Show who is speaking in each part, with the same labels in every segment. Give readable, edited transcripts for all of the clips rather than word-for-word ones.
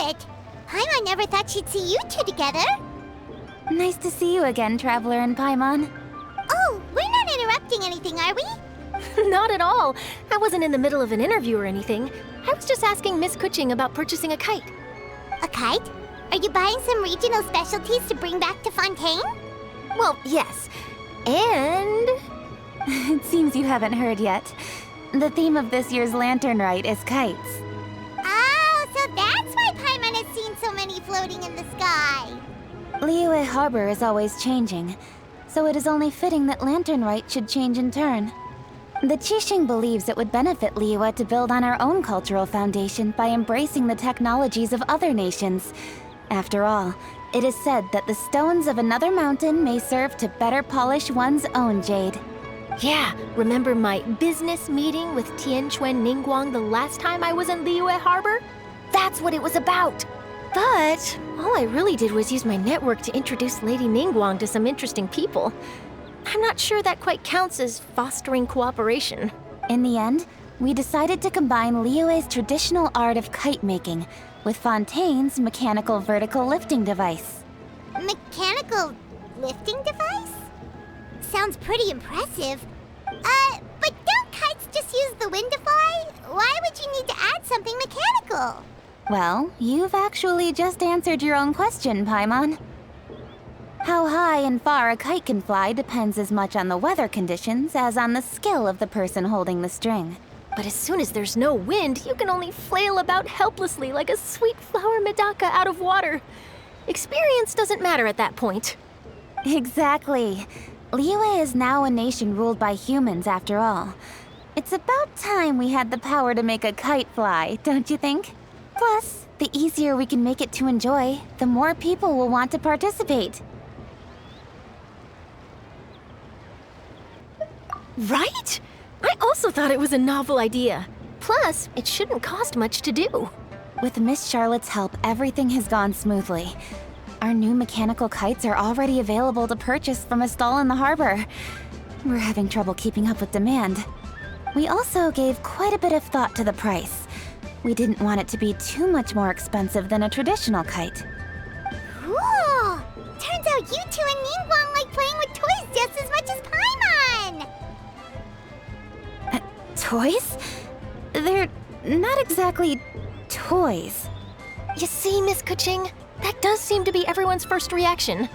Speaker 1: it. Paimon never thought she'd see you two together.
Speaker 2: Nice to see you again, Traveler and Paimon.
Speaker 1: Oh, we're not interrupting anything, are we?
Speaker 3: Not at all. I wasn't in the middle of an interview or anything. I was just asking Miss Kuching about purchasing a kite.
Speaker 1: A kite? Are you buying some regional specialties to bring back to Fontaine?
Speaker 3: Well, yes. And...
Speaker 2: It seems you haven't heard yet. The theme of this year's Lantern Rite is kites.
Speaker 1: Oh, so that's why Paimon has seen so many floating in the sky.
Speaker 2: Liyue Harbor is always changing, so it is only fitting that Lantern Rite should change in turn. The Qixing believes it would benefit Liyue to build on our own cultural foundation by embracing the technologies of other nations. After all, it is said that the stones of another mountain may serve to better polish one's own jade.
Speaker 3: yeah, remember my business meeting with Tianquan Ningguang the last time I was in Liyue Harbor? That's what it was about. But all I really did was use my network to introduce Lady Ningguang to some interesting people. I'm not sure that quite counts as fostering cooperation.
Speaker 2: In the end, we decided to combine Liyue's traditional art of kite making with Fontaine's mechanical vertical lifting device.
Speaker 1: Mechanical lifting device? Sounds pretty impressive. But don't kites just use the wind to fly? Why would you need to add something mechanical?
Speaker 2: Well, you've actually just answered your own question, Paimon. How high and far a kite can fly depends as much on the weather conditions as on the skill of the person holding the string.
Speaker 3: But as soon as there's no wind, you can only flail about helplessly like a sweet flower medaka out of water. Experience doesn't matter at that point.
Speaker 2: Exactly. Liyue is now a nation ruled by humans, after all. It's about time we had the power to make a kite fly, don't you think? Plus, the easier we can make it to enjoy, the more people will want to participate.
Speaker 3: Right? I also thought it was a novel idea. Plus, it shouldn't cost much to do.
Speaker 2: With Miss Charlotte's help, everything has gone smoothly. Our new mechanical kites are already available to purchase from a stall in the harbor. We're having trouble keeping up with demand. We also gave quite a bit of thought to the price. We didn't want it to be too much more expensive than a traditional kite.
Speaker 1: Cool! Turns out you two and Ningguang like playing with toys just as much as Paimon!
Speaker 2: Toys? They're not exactly toys.
Speaker 3: You see, Miss Kuching? That does seem to be everyone's first reaction.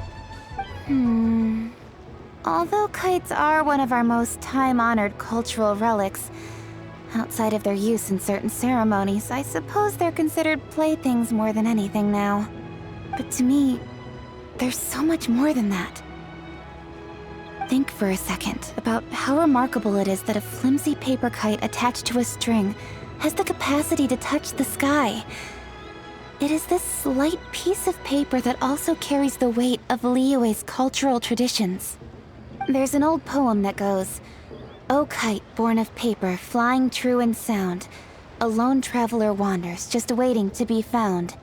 Speaker 2: Although kites are one of our most time-honored cultural relics, outside of their use in certain ceremonies, I suppose they're considered playthings more than anything now. But to me, there's so much more than that. Think for a second about how remarkable it is that a flimsy paper kite attached to a string has the capacity to touch the sky. It is this slight piece of paper that also carries the weight of Liyue's cultural traditions. There's an old poem that goes, "O kite born of paper, flying true and sound, a lone traveler wanders, just waiting to be found."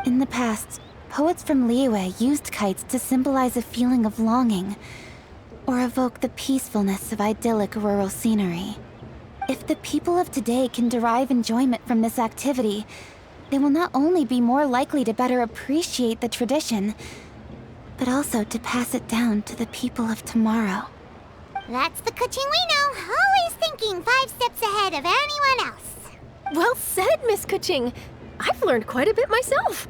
Speaker 2: In the past, poets from Liyue used kites to symbolize a feeling of longing, or evoke the peacefulness of idyllic rural scenery. If the people of today can derive enjoyment from this activity, they will not only be more likely to better appreciate the tradition, but also to pass it down to the people of tomorrow.
Speaker 1: That's the Kuching we know, always thinking 5 steps ahead of anyone else.
Speaker 3: Well said, Miss Kuching. I've learned quite a bit myself.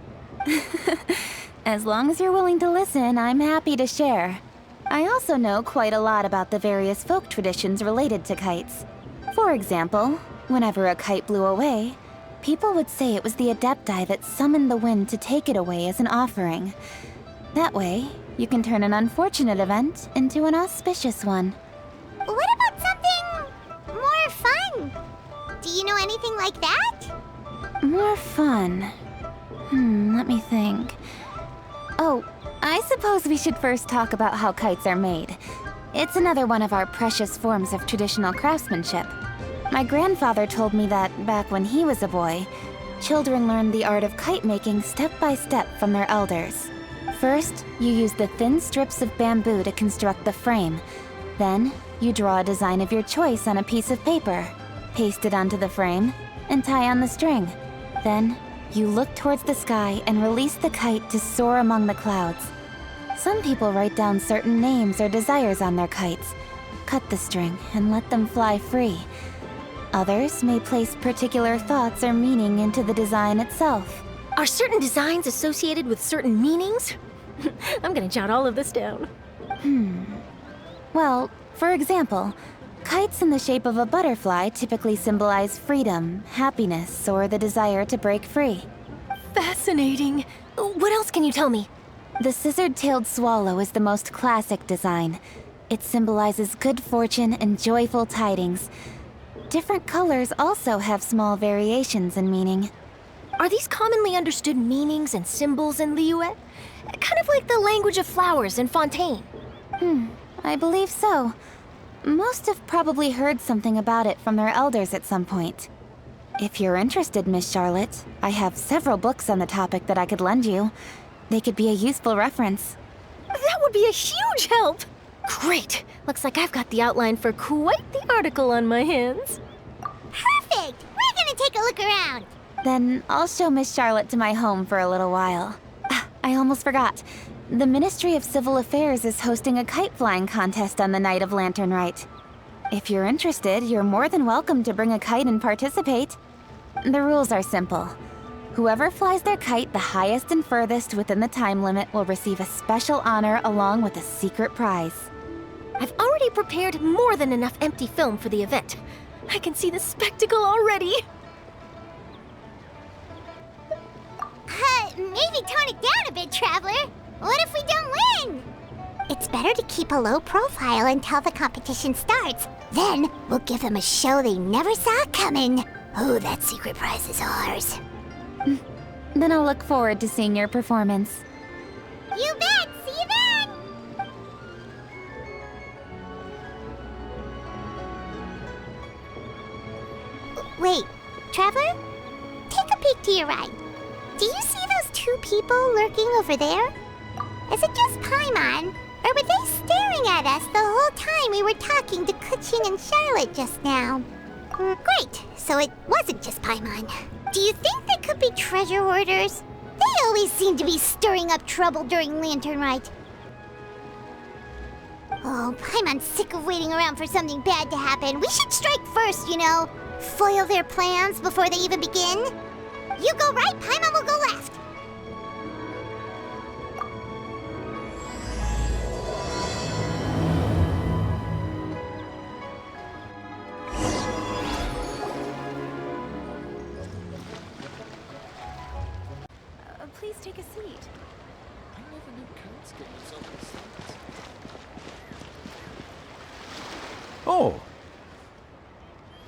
Speaker 2: As long as you're willing to listen, I'm happy to share. I also know quite a lot about the various folk traditions related to kites. For example, whenever a kite blew away, people would say it was the Adepti that summoned the wind to take it away as an offering. That way, you can turn an unfortunate event into an auspicious one.
Speaker 1: What about something more fun? Do you know anything like that?
Speaker 2: More fun. Let me think. Oh, I suppose we should first talk about how kites are made. It's another one of our precious forms of traditional craftsmanship. My grandfather told me that, back when he was a boy, children learned the art of kite making step by step from their elders. First, you use the thin strips of bamboo to construct the frame. Then, you draw a design of your choice on a piece of paper, paste it onto the frame, and tie on the string. Then, you look towards the sky and release the kite to soar among the clouds. Some people write down certain names or desires on their kites, cut the string, and let them fly free. Others may place particular thoughts or meaning into the design itself.
Speaker 3: Are certain designs associated with certain meanings? I'm gonna jot all of this down.
Speaker 2: Well, for example, kites in the shape of a butterfly typically symbolize freedom, happiness, or the desire to break free.
Speaker 3: Fascinating. What else can you tell me?
Speaker 2: The scissored-tailed swallow is the most classic design. It symbolizes good fortune and joyful tidings. Different colors also have small variations in meaning.
Speaker 3: Are these commonly understood meanings and symbols in Liyue? Kind of like the language of flowers in Fontaine.
Speaker 2: I believe so. Most have probably heard something about it from their elders at some point. If you're interested, Miss Charlotte, I have several books on the topic that I could lend you. They could be a useful reference.
Speaker 3: That would be a huge help! Great! Looks like I've got the outline for quite the article on my hands.
Speaker 1: Perfect! We're gonna take a look around.
Speaker 2: Then I'll show Miss Charlotte to my home for a little while. I almost forgot. The Ministry of Civil Affairs is hosting a kite flying contest on the night of Lantern Rite. If you're interested, you're more than welcome to bring a kite and participate. The rules are simple. Whoever flies their kite the highest and furthest within the time limit will receive a special honor along with a secret prize.
Speaker 3: I've already prepared more than enough empty film for the event. I can see the spectacle already.
Speaker 1: Maybe tone it down a bit, Traveler. What if we don't win? It's better to keep a low profile until the competition starts. Then we'll give them a show they never saw coming. Oh, that secret prize is ours.
Speaker 2: Then I'll look forward to seeing your performance.
Speaker 1: You bet! See you then! Wait, Traveler? Take a peek to your right. Do you see those two people lurking over there? Is it just Paimon? Or were they staring at us the whole time we were talking to Kuchin and Charlotte just now? Great, so it wasn't just Paimon. Do you think they could be treasure hoarders? They always seem to be stirring up trouble during Lantern Rite. Oh, Paimon's sick of waiting around for something bad to happen. We should strike first, you know. Foil their plans before they even begin. You go right, Paimon will go left.
Speaker 2: Please take a seat.
Speaker 4: Oh.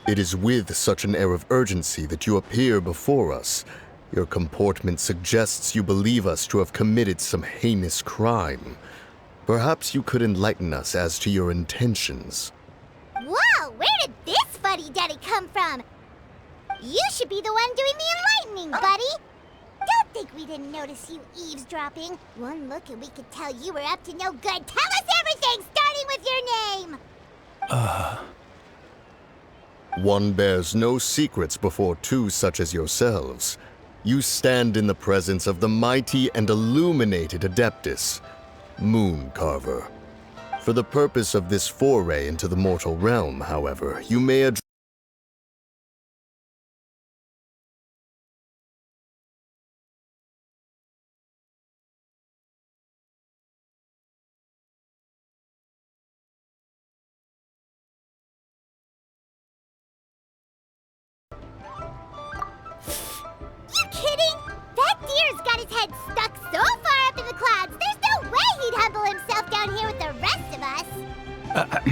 Speaker 4: It is with such an air of urgency that you appear before us. Your comportment suggests you believe us to have committed some heinous crime. Perhaps you could enlighten us as to your intentions.
Speaker 1: Whoa, where did this fuddy-duddy come from? You should be the one doing the enlightening, buddy. Don't think we didn't notice you eavesdropping. One look and we could tell you were up to no good. Tell us everything, starting with your name.
Speaker 4: One bears no secrets before two such as yourselves. You stand in the presence of the mighty and illuminated Adeptus, Moon Carver. For the purpose of this foray into the mortal realm, however, you may address
Speaker 1: You kidding? That deer's got his head stuck so far up in the clouds, there's no way he'd humble himself down here with the rest of us.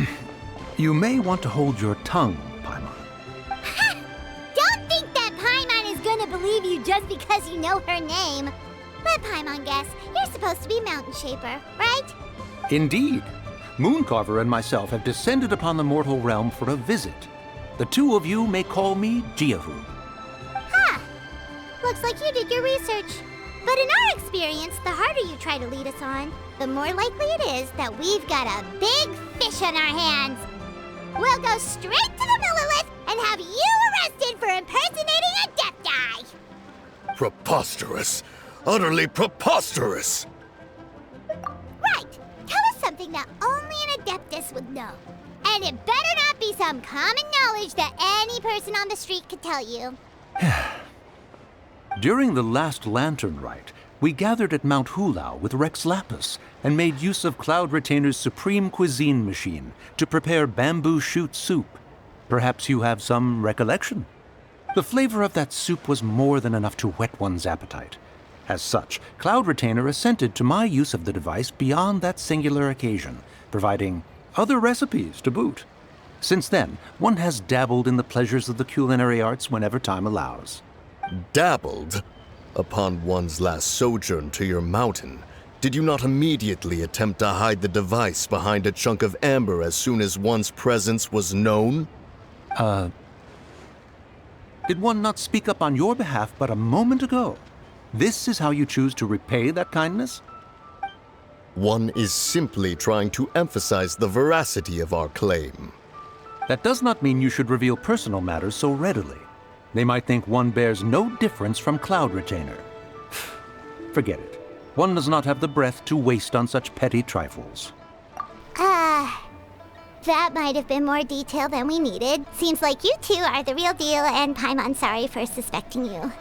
Speaker 5: You may want to hold your tongue, Paimon.
Speaker 1: Don't think that Paimon is gonna believe you just because you know her name. Let Paimon guess, you're supposed to be Mountain Shaper, right?
Speaker 5: Indeed. Mooncarver and myself have descended upon the mortal realm for a visit. The two of you may call me Jiahu.
Speaker 1: Looks like you did your research. But in our experience, the harder you try to lead us on, the more likely it is that we've got a big fish on our hands. We'll go straight to the Millilith and have you arrested for impersonating
Speaker 4: Preposterous. Utterly preposterous!
Speaker 1: Right! Tell us something that only an Adeptus would know. And it better not be some common knowledge that any person on the street could tell you.
Speaker 5: During the last Lantern Rite, we gathered at Mount Hulao with Rex Lapis and made use of Cloud Retainer's supreme cuisine machine to prepare bamboo shoot soup. Perhaps you have some recollection? The flavor of that soup was more than enough to whet one's appetite. As such, Cloud Retainer assented to my use of the device beyond that singular occasion, providing other recipes to boot. Since then, one has dabbled in the pleasures of the culinary arts whenever time allows.
Speaker 4: Dabbled? Upon one's last sojourn to your mountain, did you not immediately attempt to hide the device behind a chunk of amber as soon as one's presence was known?
Speaker 5: Did one not speak up on your behalf but a moment ago? This is how you choose to repay that kindness?
Speaker 4: One is simply trying to emphasize the veracity of our claim.
Speaker 5: That does not mean you should reveal personal matters so readily. They might think one bears no difference from Cloud Retainer. Forget it. One does not have the breath to waste on such petty trifles.
Speaker 1: That might have been more detail than we needed. Seems like you two are the real deal, and Paimon's sorry for suspecting you.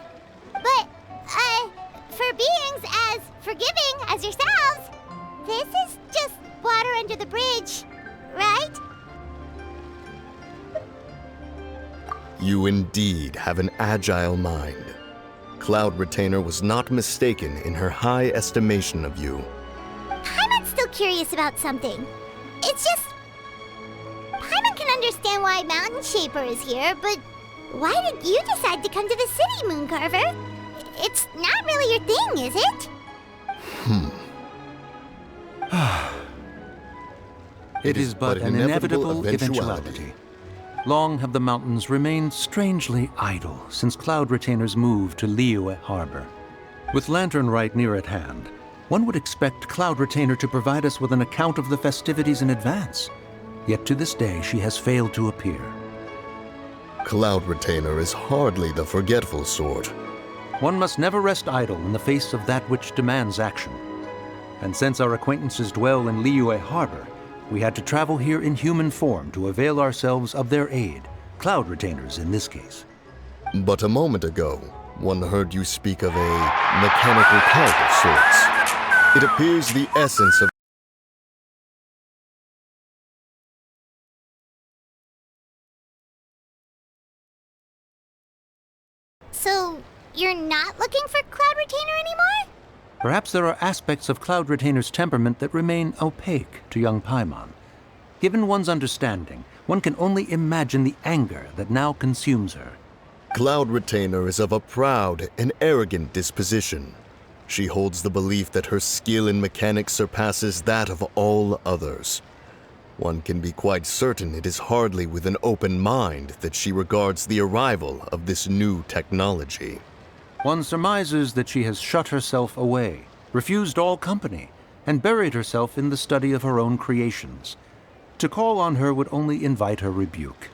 Speaker 1: But, for beings as forgiving as yourselves, this is just water under the bridge, right?
Speaker 4: You indeed have an agile mind. Cloud Retainer was not mistaken in her high estimation of you.
Speaker 1: Paimon's still curious about something. It's just... Paimon can understand why Mountain Shaper is here, but why did you decide to come to the city, Mooncarver? It's not really your thing, is it?
Speaker 5: It is but an inevitable eventuality. Long have the mountains remained strangely idle since Cloud Retainer's move to Liyue Harbor. With Lantern Rite near at hand, one would expect Cloud Retainer to provide us with an account of the festivities in advance. Yet to this day, she has failed to appear.
Speaker 4: Cloud Retainer is hardly the forgetful sort.
Speaker 5: One must never rest idle in the face of that which demands action. And since our acquaintances dwell in Liyue Harbor, we had to travel here in human form to avail ourselves of their aid, Cloud Retainers in this case.
Speaker 4: But a moment ago, one heard you speak of a mechanical kite of sorts. It appears the essence of...
Speaker 1: So, you're not looking for Cloud Retainer anymore?
Speaker 5: Perhaps there are aspects of Cloud Retainer's temperament that remain opaque to young Paimon. Given one's understanding, one can only imagine the anger that now consumes her.
Speaker 4: Cloud Retainer is of a proud and arrogant disposition. She holds the belief that her skill in mechanics surpasses that of all others. One can be quite certain it is hardly with an open mind that she regards the arrival of this new technology.
Speaker 5: One surmises that she has shut herself away, refused all company, and buried herself in the study of her own creations. To call on her would only invite her rebuke.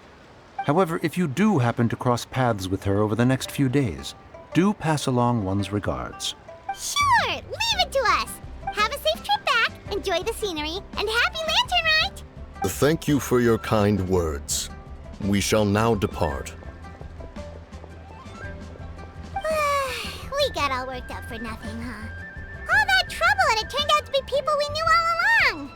Speaker 5: However, if you do happen to cross paths with her over the next few days, do pass along one's regards.
Speaker 1: Sure! Leave it to us! Have a safe trip back, enjoy the scenery, and happy Lantern Rite!
Speaker 4: Thank you for your kind words. We shall now depart.
Speaker 1: We got all worked up for nothing, huh? All that trouble and it turned out to be people we knew all along!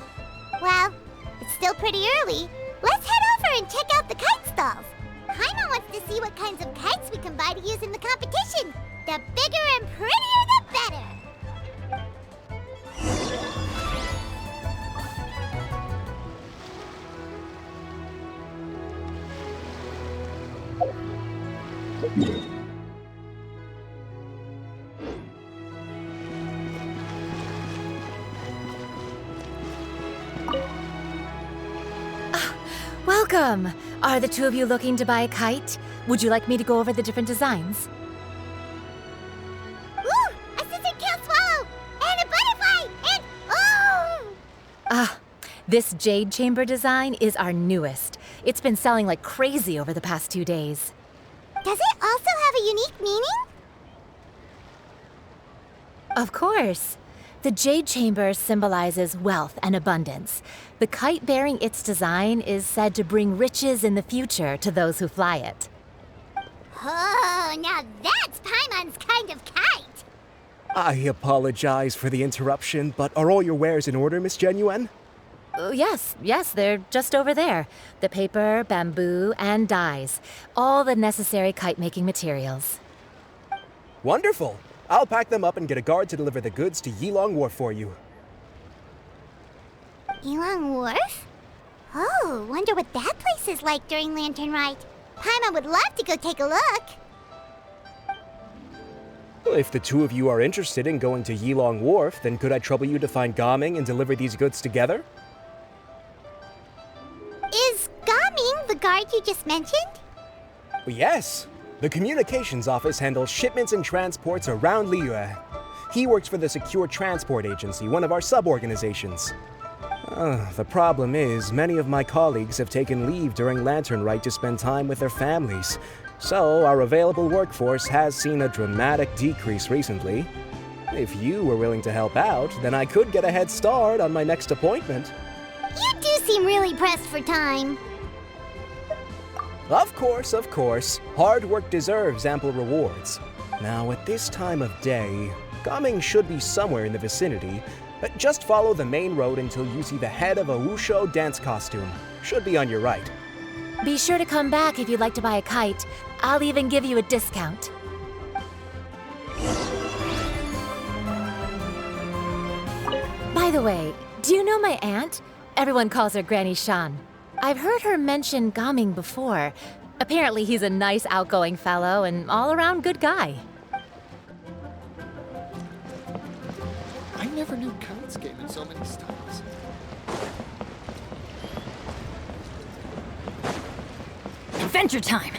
Speaker 1: Well, it's still pretty early. Let's head over and check out the kite stalls. Paimon wants to see what kinds of kites we can buy to use in the competition. The bigger and prettier, the better!
Speaker 6: Welcome! Are the two of you looking to buy a kite? Would you like me to go over the different designs?
Speaker 1: Ooh! A scissor-tail swallow! And a butterfly! And... oh!
Speaker 6: This jade chamber design is our newest. It's been selling like crazy over the past 2 days.
Speaker 1: Does it also have a unique meaning?
Speaker 6: Of course. The Jade Chamber symbolizes wealth and abundance. The kite bearing its design is said to bring riches in the future to those who fly it.
Speaker 1: Oh, now that's Paimon's kind of kite.
Speaker 7: I apologize for the interruption, but are all your wares in order, Miss Genuine?
Speaker 6: Yes, they're just over there. The paper, bamboo, and dyes. All the necessary kite-making materials.
Speaker 7: Wonderful. I'll pack them up and get a guard to deliver the goods to Yilong Wharf for you.
Speaker 1: Yilong Wharf? Oh, wonder what that place is like during Lantern Rite. Paimon would love to go take a look.
Speaker 7: Well, if the two of you are interested in going to Yilong Wharf, then could I trouble you to find Gaming and deliver these goods together?
Speaker 1: Is Gaming the guard you just mentioned?
Speaker 7: Well, yes. The communications office handles shipments and transports around Liyue. He works for the Secure Transport Agency, one of our sub-organizations. The problem is, many of my colleagues have taken leave during Lantern Rite to spend time with their families. So, our available workforce has seen a dramatic decrease recently. If you were willing to help out, then I could get a head start on my next appointment.
Speaker 1: You do seem really pressed for time.
Speaker 7: Of course, of course. Hard work deserves ample rewards. Now, at this time of day, Gaming should be somewhere in the vicinity, but just follow the main road until you see the head of a Wushu dance costume. Should be on your right.
Speaker 6: Be sure to come back if you'd like to buy a kite. I'll even give you a discount. By the way, do you know my aunt? Everyone calls her Granny Shan. I've heard her mention Gaming before. Apparently he's a nice, outgoing fellow and all-around good guy.
Speaker 8: I never knew kites came in so many styles.
Speaker 6: Adventure time!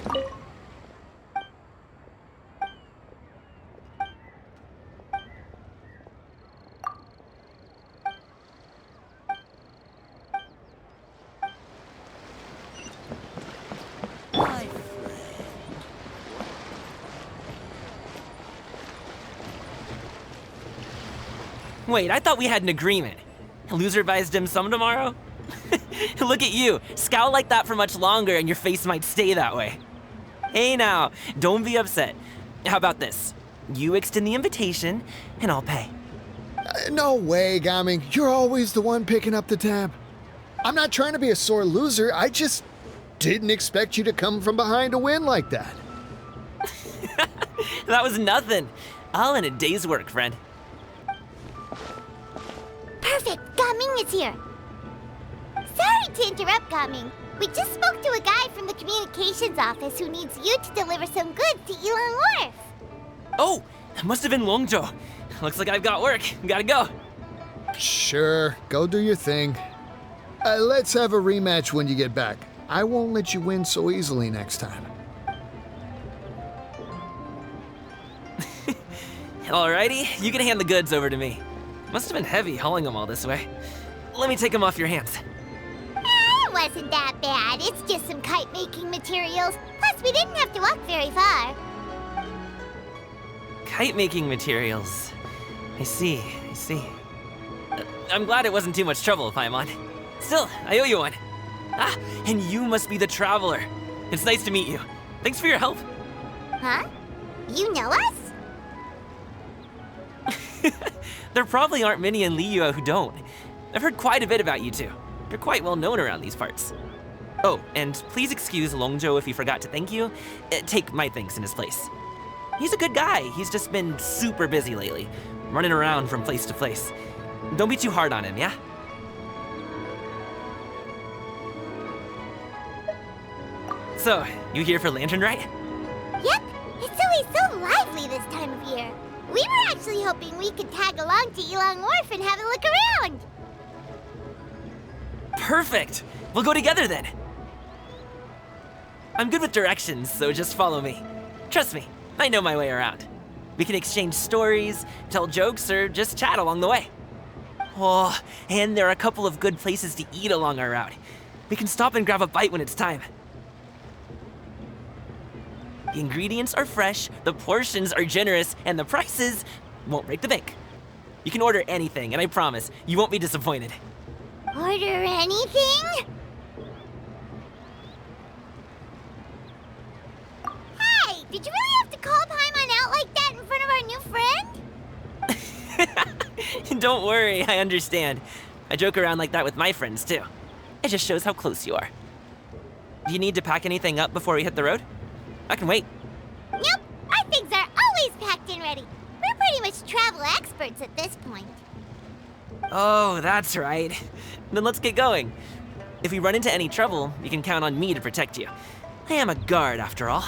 Speaker 9: Wait, I thought we had an agreement. Loser buys dim sum tomorrow? Look at you. Scowl like that for much longer and your face might stay that way. Hey now, don't be upset. How about this? You extend the invitation and I'll pay.
Speaker 8: No way, Gaming. You're always the one picking up the tab. I'm not trying to be a sore loser. I just didn't expect you to come from behind to win like that.
Speaker 9: That was nothing. All in a day's work, friend.
Speaker 1: Perfect, Gaming is here. Sorry to interrupt, Gaming. We just spoke to a guy from the communications office who needs you to deliver some goods to Yilong Wharf.
Speaker 9: Oh, that must have been Longzhou. Looks like I've got work. Gotta go.
Speaker 8: Sure, go do your thing. Let's have a rematch when you get back. I won't let you win so easily next time.
Speaker 9: Alrighty, you can hand the goods over to me. Must have been heavy hauling them all this way. Let me take them off your hands.
Speaker 1: It wasn't that bad. It's just some kite-making materials. Plus, we didn't have to walk very far.
Speaker 9: Kite-making materials. I see. I'm glad it wasn't too much trouble, Paimon. Still, I owe you one. Ah, and you must be the traveler. It's nice to meet you. Thanks for your help.
Speaker 1: Huh? You know us?
Speaker 9: There probably aren't many in Liyue who don't. I've heard quite a bit about you two. You're quite well known around these parts. Oh, and please excuse Longzhou if he forgot to thank you. Take my thanks in his place. He's a good guy. He's just been super busy lately, running around from place to place. Don't be too hard on him, yeah? So, you here for Lantern Rite?
Speaker 1: Yep. It's always so lively this time of year. We were actually hoping we could tag along to Yilong Wharf and have a look around.
Speaker 9: Perfect! We'll go together then. I'm good with directions, so just follow me. Trust me, I know my way around. We can exchange stories, tell jokes, or just chat along the way. Oh, and there are a couple of good places to eat along our route. We can stop and grab a bite when it's time. The ingredients are fresh, the portions are generous, and the prices won't break the bank. You can order anything, and I promise, you won't be disappointed.
Speaker 1: Order anything? Hey, did you really have to call Paimon out like that in front of our new friend?
Speaker 9: Don't worry, I understand. I joke around like that with my friends, too. It just shows how close you are. Do you need to pack anything up before we hit the road? I can wait.
Speaker 1: Nope, our things are always packed and ready. We're pretty much travel experts at this point.
Speaker 9: Oh, that's right. Then let's get going. If we run into any trouble, you can count on me to protect you. I am a guard, after all.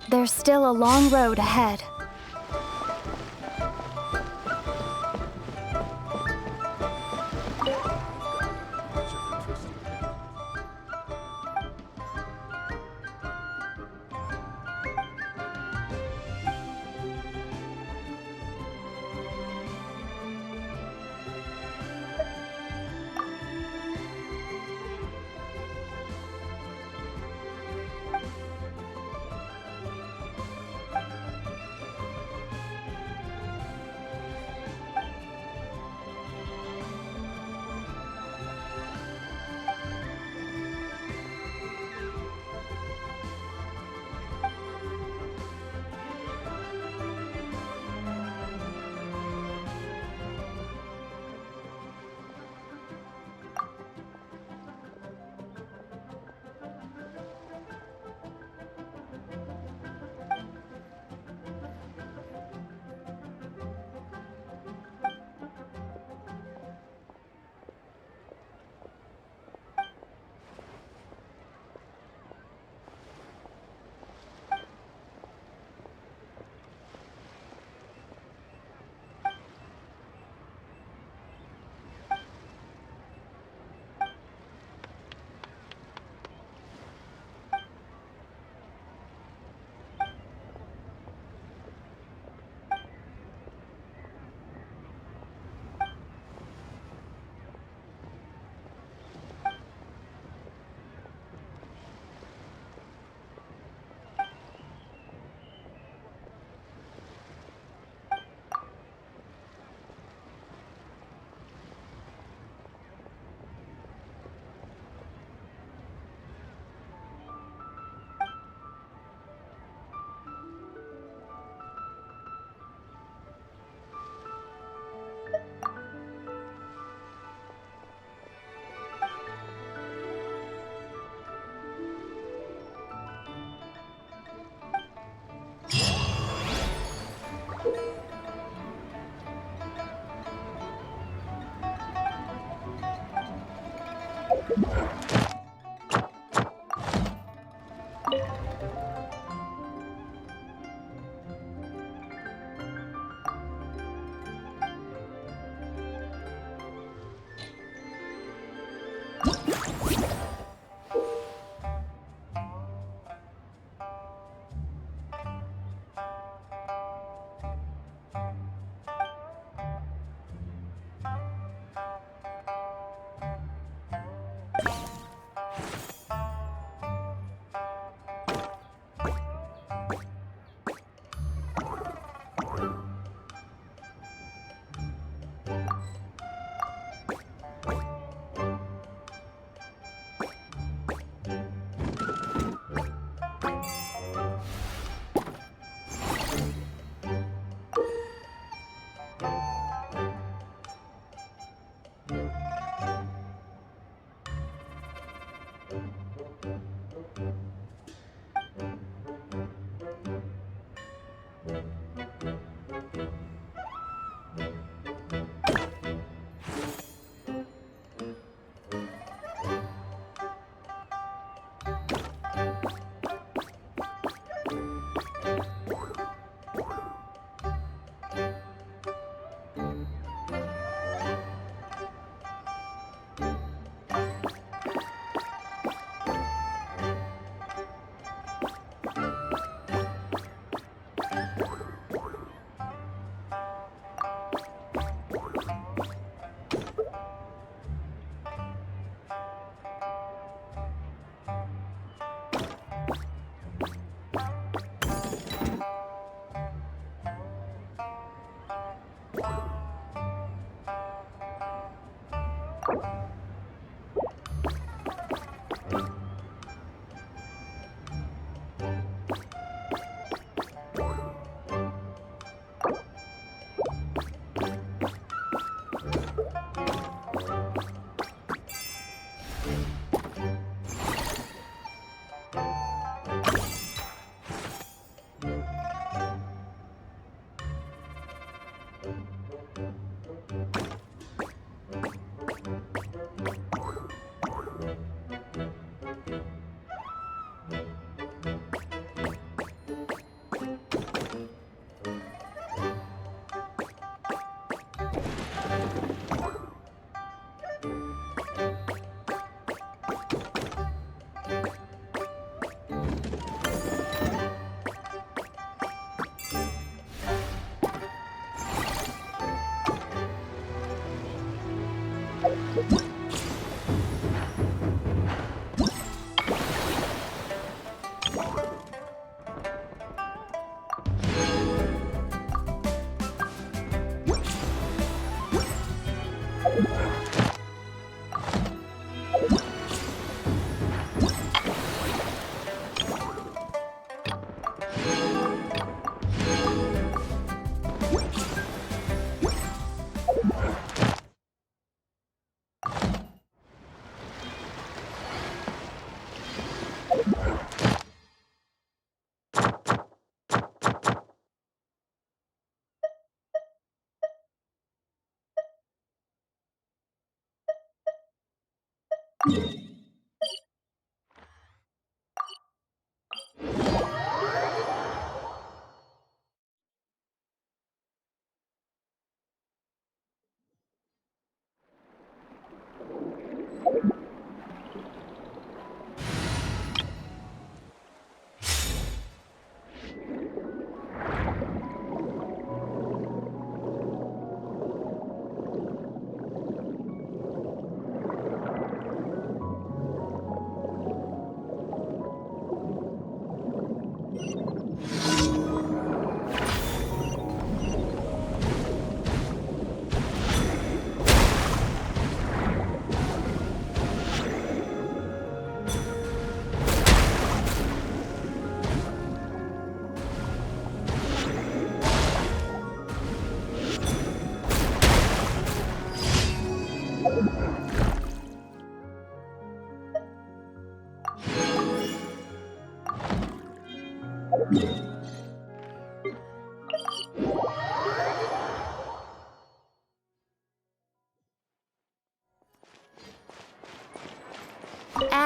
Speaker 3: There's still a long road ahead.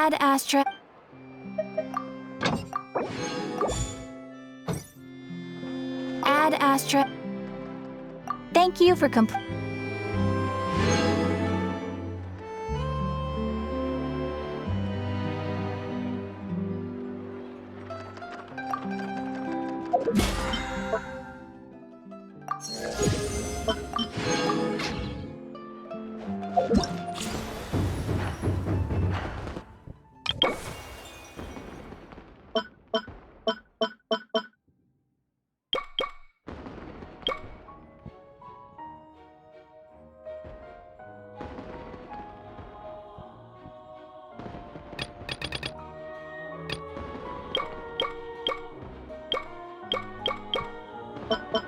Speaker 2: Add Astra. Add Astra. Thank you for
Speaker 1: Thank you.